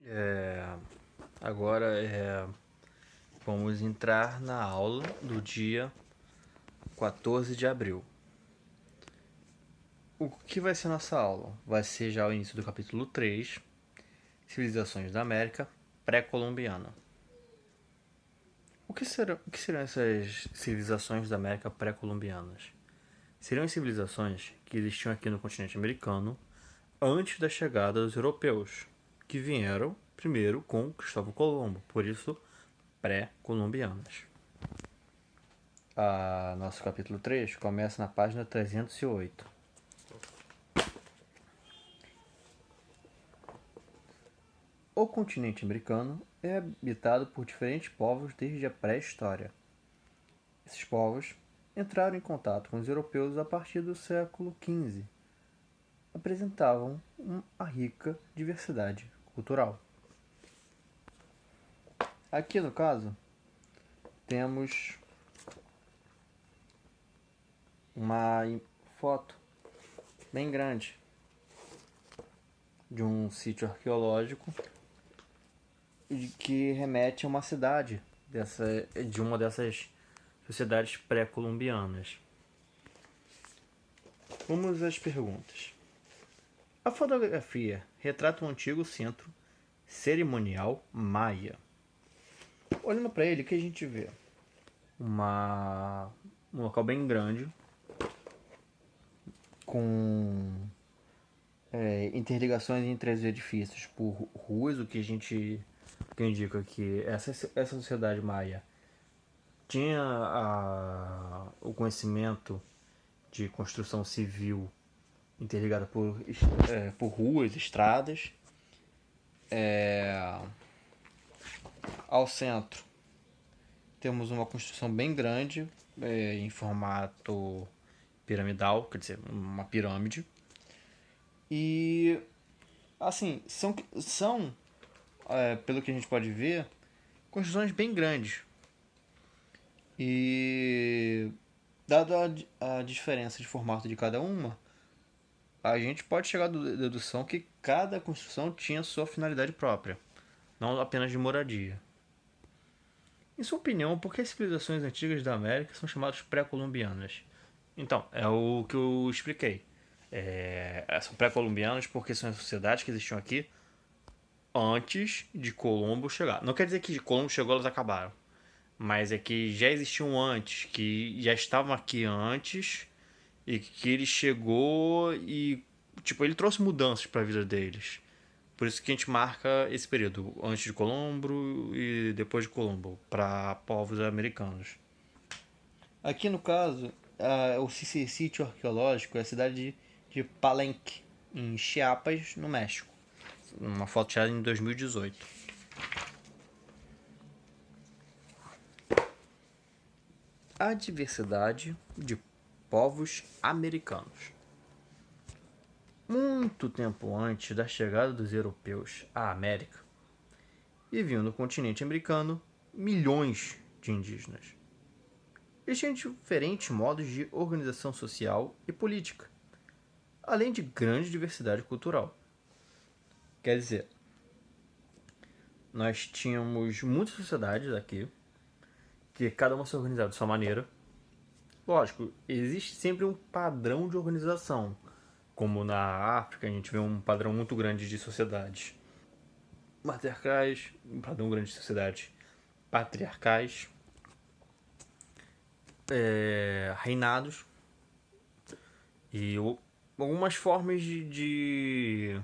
É, agora vamos entrar na aula do dia 14 de abril. O que vai ser nossa aula? Vai ser já o início do capítulo 3, Civilizações da América Pré-Colombiana. O que seriam essas civilizações da América pré-colombianas? Seriam civilizações que existiam aqui no continente americano antes da chegada dos europeus, que vieram primeiro com Cristóvão Colombo, por isso pré-colombianas. Nosso capítulo 3 começa na página 308. O continente americano é habitado por diferentes povos desde a pré-história. Esses povos entraram em contato com os europeus a partir do século XV. Apresentavam uma rica diversidade cultural. Aqui no caso, temos uma foto bem grande de um sítio arqueológico que remete a uma cidade de uma dessas sociedades pré-colombianas. Vamos às perguntas. A fotografia retrata um antigo centro cerimonial maia. Olhando para ele, o que a gente vê? Um local bem grande, com interligações entre os edifícios por ruas, o que indica que essa sociedade maia tinha o conhecimento de construção civil interligada por ruas, estradas. Ao centro temos uma construção bem grande, em formato piramidal, quer dizer, uma pirâmide. E assim, são pelo que a gente pode ver, construções bem grandes. E dada a diferença de formato de cada uma, a gente pode chegar à dedução que cada construção tinha sua finalidade própria, não apenas de moradia. Em sua opinião, por que as civilizações antigas da América são chamadas pré-colombianas? Então, é o que eu expliquei. São pré-colombianas porque são as sociedades que existiam aqui antes de Colombo chegar. Não quer dizer que Colombo chegou elas acabaram, mas é que já existiam antes, que já estavam aqui antes e que ele chegou e ele trouxe mudanças para a vida deles. Por isso que a gente marca esse período antes de Colombo e depois de Colombo para povos americanos. Aqui no caso, o sítio arqueológico é a cidade de Palenque, em Chiapas, no México. Uma foto tirada em 2018. A diversidade de povos americanos. Muito tempo antes da chegada dos europeus à América, viviam no continente americano milhões de indígenas. Eles tinham diferentes modos de organização social e política, além de grande diversidade cultural. Quer dizer, nós tínhamos muitas sociedades aqui, que cada uma se organizava de sua maneira. Lógico, existe sempre um padrão de organização, como na África a gente vê um padrão muito grande de sociedades matriarcais, um padrão grande de sociedades patriarcais, reinados e algumas formas de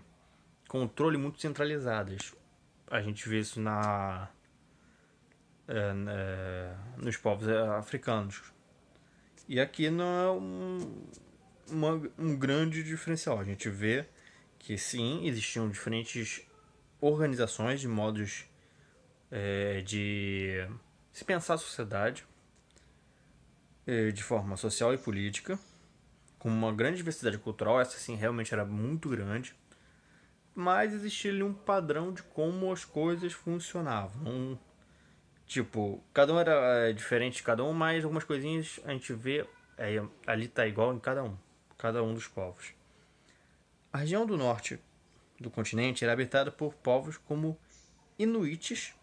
controle muito centralizadas. A gente vê isso nos povos africanos. E aqui não é um grande diferencial. A gente vê que sim, existiam diferentes organizações de modos de se pensar a sociedade de forma social e política, com uma grande diversidade cultural. Essa sim realmente era muito grande, mas existia ali um padrão de como as coisas funcionavam. Cada um era diferente de cada um, mas algumas coisinhas a gente vê ali tá igual em cada um dos povos. A região do norte do continente era habitada por povos como inuites,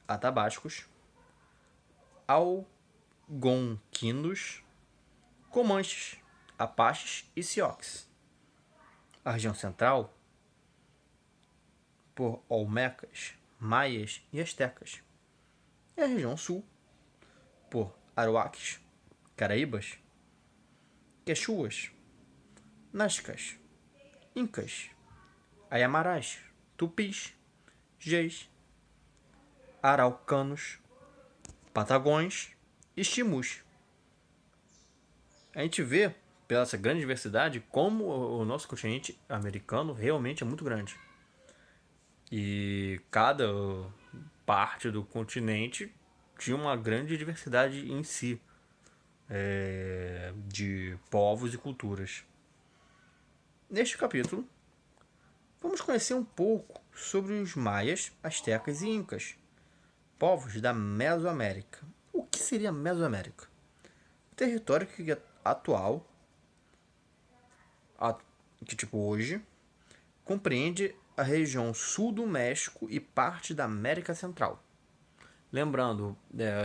atabascos, algonquinos, comanches, apaches e sioux. A região central, por olmecas, maias e astecas. E a região sul, por aruaques, caraíbas, quechuas, nazcas, incas, ayamarás, tupis, geis, araucanos, patagões e chimus. A gente vê, pela essa grande diversidade, como o nosso continente americano realmente é muito grande. E cada parte do continente tinha uma grande diversidade em si, de povos e culturas. Neste capítulo, vamos conhecer um pouco sobre os maias, astecas e incas, povos da Mesoamérica. O que seria a Mesoamérica? O território que é atual, que tipo hoje, compreende a região sul do México e parte da América Central. Lembrando,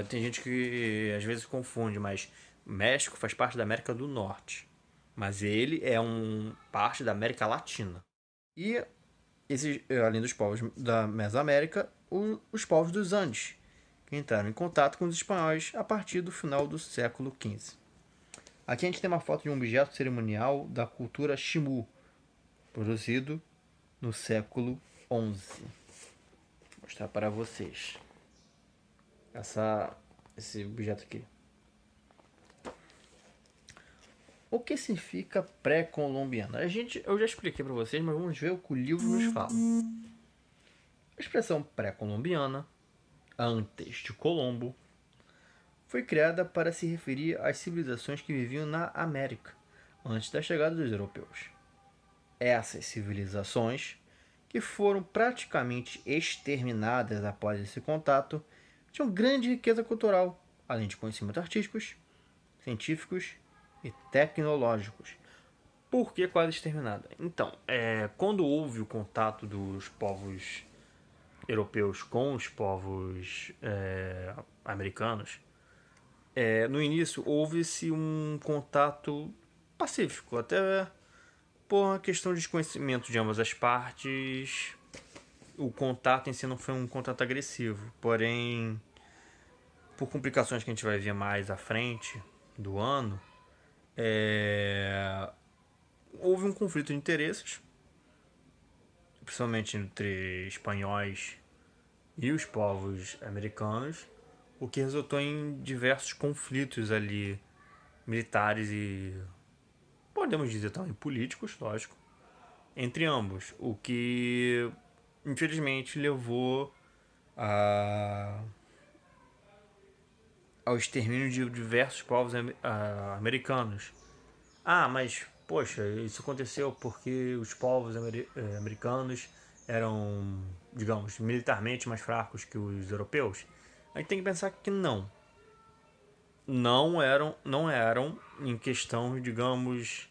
tem gente que às vezes confunde, mas México faz parte da América do Norte, mas ele é parte da América Latina. E além dos povos da Mesoamérica, os povos dos Andes, que entraram em contato com os espanhóis a partir do final do século XV. Aqui a gente tem uma foto de um objeto cerimonial da cultura Chimu, produzido no século XI. Vou mostrar para vocês esse objeto aqui. O que significa pré-colombiano? Eu já expliquei para vocês, mas vamos ver o que o livro nos fala. A expressão pré-colombiana, antes de Colombo, foi criada para se referir às civilizações que viviam na América, antes da chegada dos europeus. Essas civilizações, que foram praticamente exterminadas após esse contato, tinham grande riqueza cultural, além de conhecimentos artísticos, científicos e tecnológicos. Por que quase exterminada? Então, quando houve o contato dos povos europeus com os povos americanos, no início houve-se um contato pacífico, até por uma questão de desconhecimento de ambas as partes. O contato em si não foi um contato agressivo, porém, por complicações que a gente vai ver mais à frente do ano, houve um conflito de interesses, principalmente entre espanhóis e os povos americanos, o que resultou em diversos conflitos ali, militares e, podemos dizer também, políticos, lógico, entre ambos, o que infelizmente levou ao extermínio de diversos povos americanos. Mas, poxa, isso aconteceu porque os povos americanos eram, digamos, militarmente mais fracos que os europeus? A gente tem que pensar que não. Não eram em questão, digamos,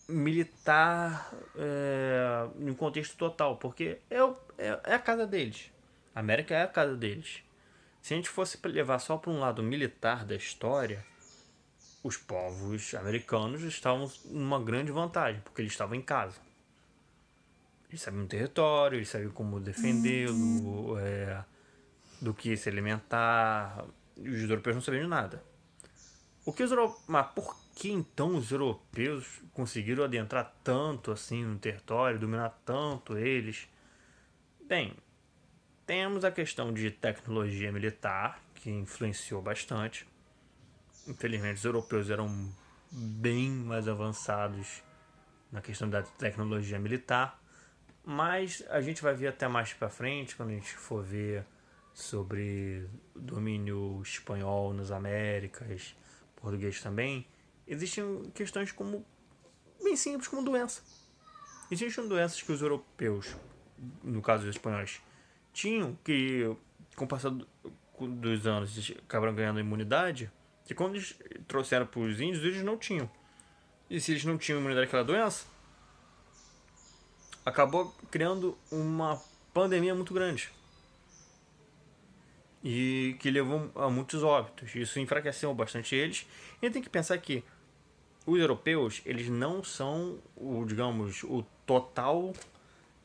militar em contexto total, porque é a casa deles. A América é a casa deles. Se a gente fosse levar só para um lado militar da história, os povos americanos estavam numa grande vantagem, porque eles estavam em casa. Eles sabiam o território, eles sabiam como defendê-lo, do que se alimentar. Os europeus não sabiam de nada. Mas por que então os europeus conseguiram adentrar tanto assim no território, dominar tanto eles? Bem, temos a questão de tecnologia militar, que influenciou bastante. Infelizmente, os europeus eram bem mais avançados na questão da tecnologia militar, mas a gente vai ver até mais para frente, quando a gente for ver sobre o domínio espanhol nas Américas, português também, existem questões como bem simples, como doença. Existem doenças que os europeus, no caso dos espanhóis, tinham, que com o passar dos anos acabaram ganhando imunidade, que quando eles trouxeram para os índios, eles não tinham. E se eles não tinham imunidade àquela doença, acabou criando uma pandemia muito grande e que levou a muitos óbitos. Isso enfraqueceu bastante eles. E tem que pensar que os europeus, eles não são digamos, o total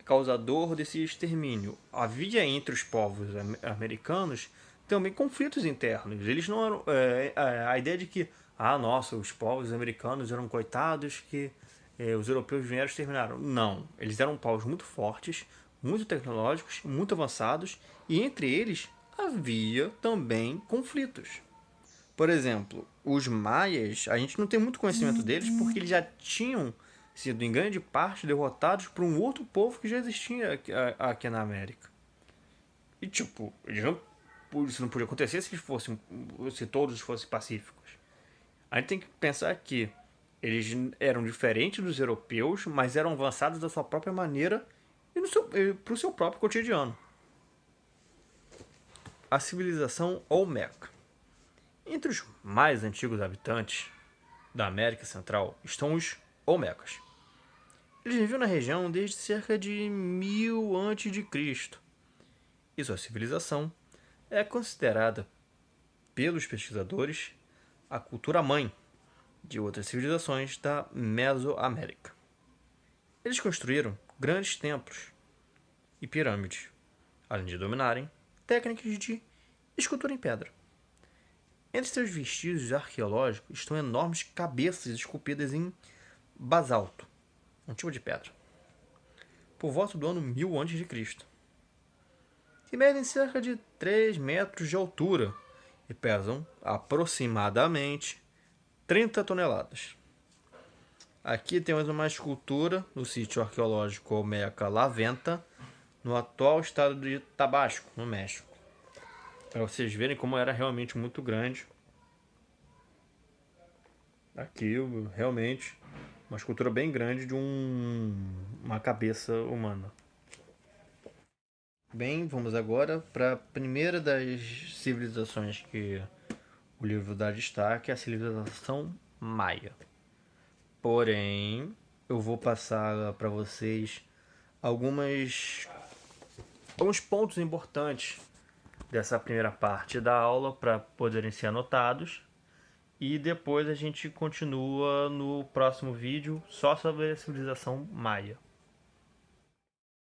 causador desse extermínio. Havia entre os povos americanos também conflitos internos. Eles não eram. A ideia de que, nossa, os povos americanos eram coitados que os europeus vieram e exterminaram. Não. Eles eram povos muito fortes, muito tecnológicos, muito avançados, e entre eles havia também conflitos. Por exemplo, os maias, a gente não tem muito conhecimento deles porque eles já tinham sido, em grande parte, derrotados por um outro povo que já existia aqui na América. E, tipo, isso não podia acontecer se todos fossem pacíficos. A gente tem que pensar que eles eram diferentes dos europeus, mas eram avançados da sua própria maneira e para o seu próprio cotidiano. A civilização Olmeca. Entre os mais antigos habitantes da América Central estão os Olmecas. Eles viviam na região desde cerca de 1000 a.C. E sua civilização é considerada pelos pesquisadores a cultura-mãe de outras civilizações da Mesoamérica. Eles construíram grandes templos e pirâmides, além de dominarem técnicas de escultura em pedra. Entre seus vestígios arqueológicos estão enormes cabeças esculpidas em basalto, um tipo de pedra, por volta do ano 1000 a.C., que medem cerca de 3 metros de altura e pesam aproximadamente 30 toneladas. Aqui temos uma escultura no sítio arqueológico Olmeca La Venta, no atual estado de Tabasco, no México. Para vocês verem como era realmente muito grande. Aqui, realmente, uma escultura bem grande de uma cabeça humana. Bem, vamos agora para a primeira das civilizações que o livro dá destaque, a civilização Maia. Porém, eu vou passar para vocês alguns pontos importantes dessa primeira parte da aula para poderem ser anotados. E depois a gente continua no próximo vídeo só sobre a civilização Maia.